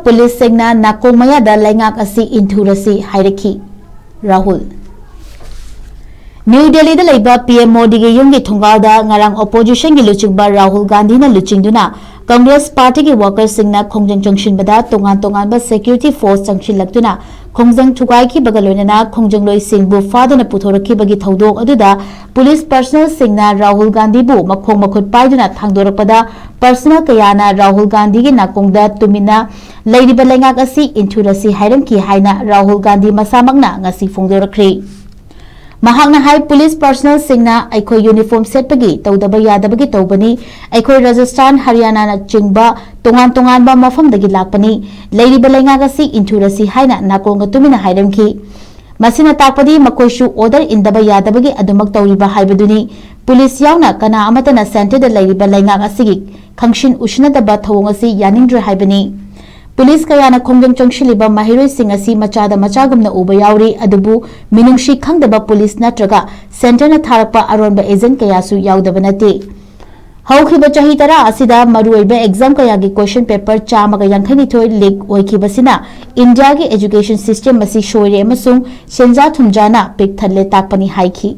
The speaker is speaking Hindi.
पुलिस सिंगना नाकोमयादा लैंगाक असी इंथुरसी हाइरखी। राहुल न्यू दिल्ली दा लेबा पीएम मोदी के युंगी थुंगादा ngarang opposition की लुचिंगबा राहुल गांधी ना लुचिंगदुना कांग्रेस पार्टी के वर्कर्स सिंगना खोंजंग चंगशिनबदा तोंगान बा सिक्योरिटी फोर्स चंगशिनलक्तुना खोंजंग थुगाई की बगलोइना खोंजंग लोई सिंगबु फादना पुथोरखी बगी थौदोक अदुदा पुलिस पर्सनल सिंगना राहुल गांधी बु मखोंग मखुत पाइदुना थांगदोरकपदा पर्सनल कयाना राहुल गांधी के नाकोंगदा तुमिना लेरिबा लेंगाक असि इंथुरसी हाइरमकी हाइना राहुल गांधी मसामकना ngasi फोंदोरखरी। महांगना हाई पुलिस पर्सनल सिंगना अखो यूनिफॉर्म सेटपगी तौदबा यादबगी तौबनी अखो राजस्थान हरियाणा ना चिंगबा तोंगान बा मफमदगी लाकपनी लेरिबा लेंगागसी इंथुरसी हाइना नाकोंग तुमिना हाइरमखी। मसिना ताकपदी मकोइसु ऑर्डर इंदबा यादबगी अदुमक तौरिबा हाइबदुनी पुलिस यावना कना अमतना सेंटर द लेरिबा लेंगागसी खंगशिन उष्णदबा थवंगसी यानिंद्र हाइबनी। पुलिस कयाना खोंजंग चंगशिलिबा महिरोई सिंग असि मचादा मचागुमना उबा यावरी अदुबु मिनुंगशी खंगदबा पुलिस नत्रगा सेंटर न थारकपा अरोनबा एजेंट कयासु यावदबा नते। हौखिबा चाही तरा असिदा मरुइबा एग्जाम कयागी क्वेश्चन पेपर 452 लीक ओइखिबसिना इंडिया की एजुकेशन सिस्टम मसि सोइरे अमसुंग सेंजा थुमजाना पिक थल्ले ताकपनी हाइखी।